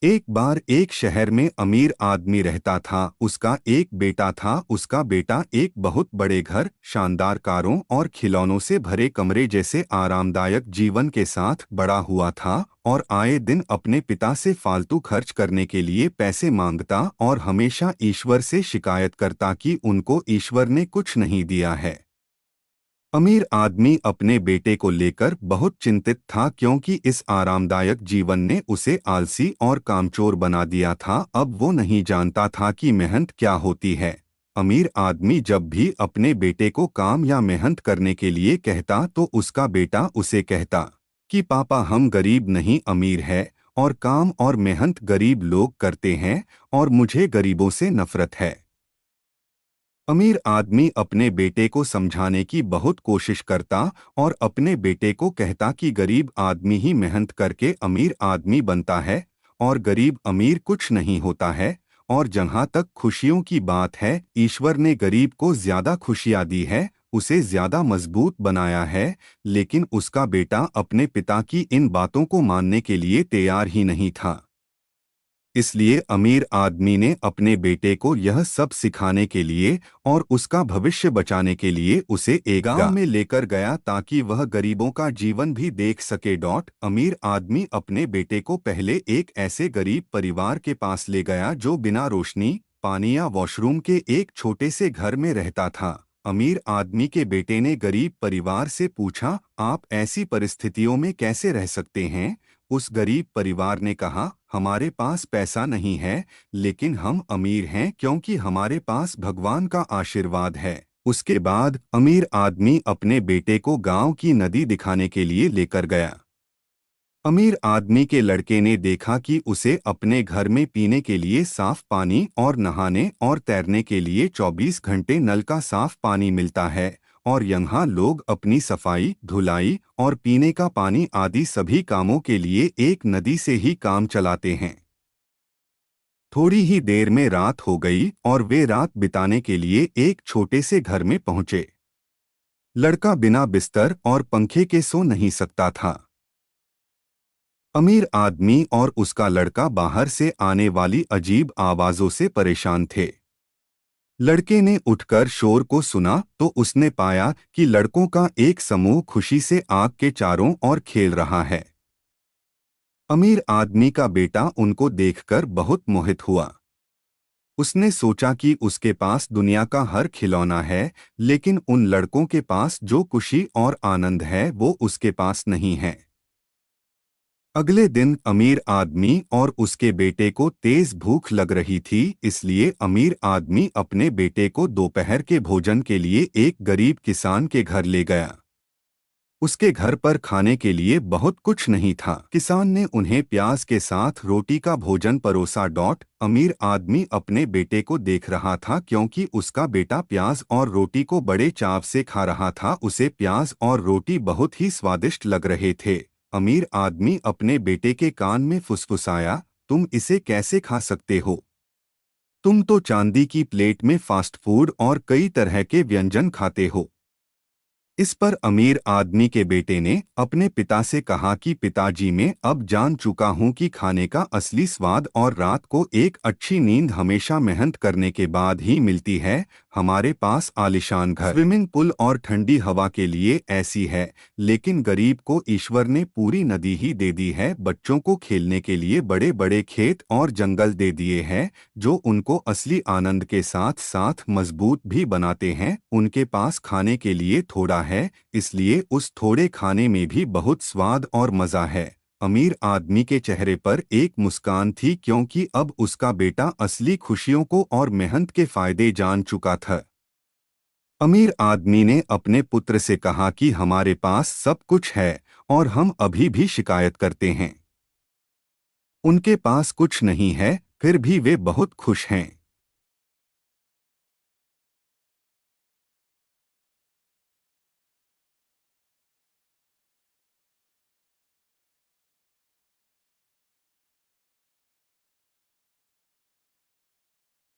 एक बार एक शहर में अमीर आदमी रहता था। उसका एक बेटा था। उसका बेटा एक बहुत बड़े घर, शानदार कारों और खिलौनों से भरे कमरे जैसे आरामदायक जीवन के साथ बड़ा हुआ था और आए दिन अपने पिता से फालतू खर्च करने के लिए पैसे मांगता और हमेशा ईश्वर से शिकायत करता कि उनको ईश्वर ने कुछ नहीं दिया है। अमीर आदमी अपने बेटे को लेकर बहुत चिंतित था क्योंकि इस आरामदायक जीवन ने उसे आलसी और कामचोर बना दिया था। अब वो नहीं जानता था कि मेहनत क्या होती है। अमीर आदमी जब भी अपने बेटे को काम या मेहनत करने के लिए कहता तो उसका बेटा उसे कहता कि पापा हम गरीब नहीं अमीर है और काम और मेहनत गरीब लोग करते हैं और मुझे गरीबों से नफरत है। अमीर आदमी अपने बेटे को समझाने की बहुत कोशिश करता और अपने बेटे को कहता कि गरीब आदमी ही मेहनत करके अमीर आदमी बनता है और गरीब अमीर कुछ नहीं होता है। और जहाँ तक खुशियों की बात है, ईश्वर ने गरीब को ज्यादा खुशियाँ दी है, उसे ज्यादा मजबूत बनाया है। लेकिन उसका बेटा अपने पिता की इन बातों को मानने के लिए तैयार ही नहीं था। इसलिए अमीर आदमी ने अपने बेटे को यह सब सिखाने के लिए और उसका भविष्य बचाने के लिए उसे एक गांव में लेकर गया ताकि वह गरीबों का जीवन भी देख सके। अमीर आदमी अपने बेटे को पहले एक ऐसे गरीब परिवार के पास ले गया जो बिना रोशनी, पानी या वॉशरूम के एक छोटे से घर में रहता था। अमीर आदमी के बेटे ने गरीब परिवार से पूछा, आप ऐसी परिस्थितियों में कैसे रह सकते हैं? उस गरीब परिवार ने कहा, हमारे पास पैसा नहीं है, लेकिन हम अमीर हैं क्योंकि हमारे पास भगवान का आशीर्वाद है। उसके बाद अमीर आदमी अपने बेटे को गांव की नदी दिखाने के लिए लेकर गया। अमीर आदमी के लड़के ने देखा कि उसे अपने घर में पीने के लिए साफ पानी और नहाने और तैरने के लिए 24 घंटे नल का साफ पानी मिलता है और यहाँ लोग अपनी सफाई, धुलाई और पीने का पानी आदि सभी कामों के लिए एक नदी से ही काम चलाते हैं। थोड़ी ही देर में रात हो गई और वे रात बिताने के लिए एक छोटे से घर में पहुंचे। लड़का बिना बिस्तर और पंखे के सो नहीं सकता था। अमीर आदमी और उसका लड़का बाहर से आने वाली अजीब आवाजों से परेशान थे। लड़के ने उठकर शोर को सुना तो उसने पाया कि लड़कों का एक समूह खुशी से आग के चारों ओर खेल रहा है। अमीर आदमी का बेटा उनको देखकर बहुत मोहित हुआ। उसने सोचा कि उसके पास दुनिया का हर खिलौना है, लेकिन उन लड़कों के पास जो खुशी और आनंद है वो उसके पास नहीं है। अगले दिन अमीर आदमी और उसके बेटे को तेज भूख लग रही थी, इसलिए अमीर आदमी अपने बेटे को दोपहर के भोजन के लिए एक गरीब किसान के घर ले गया। उसके घर पर खाने के लिए बहुत कुछ नहीं था। किसान ने उन्हें प्याज के साथ रोटी का भोजन परोसा। अमीर आदमी अपने बेटे को देख रहा था क्योंकि उसका बेटा प्याज और रोटी को बड़े चाव से खा रहा था। उसे प्याज और रोटी बहुत ही स्वादिष्ट लग रहे थे। अमीर आदमी अपने बेटे के कान में फुसफुसाया, तुम इसे कैसे खा सकते हो? तुम तो चांदी की प्लेट में फास्ट फूड और कई तरह के व्यंजन खाते हो। इस पर अमीर आदमी के बेटे ने अपने पिता से कहा कि पिताजी, मैं अब जान चुका हूं कि खाने का असली स्वाद और रात को एक अच्छी नींद हमेशा मेहनत करने के बाद ही मिलती है। हमारे पास आलीशान घर, स्विमिंग पूल और ठंडी हवा के लिए ऐसी है, लेकिन गरीब को ईश्वर ने पूरी नदी ही दे दी है। बच्चों को खेलने के लिए बड़े बड़े खेत और जंगल दे दिए हैं जो उनको असली आनंद के साथ साथ मजबूत भी बनाते हैं। उनके पास खाने के लिए थोड़ा है, इसलिए उस थोड़े खाने में भी बहुत स्वाद और मजा है। अमीर आदमी के चेहरे पर एक मुस्कान थी क्योंकि अब उसका बेटा असली खुशियों को और मेहनत के फायदे जान चुका था। अमीर आदमी ने अपने पुत्र से कहा कि हमारे पास सब कुछ है और हम अभी भी शिकायत करते हैं। उनके पास कुछ नहीं है, फिर भी वे बहुत खुश हैं।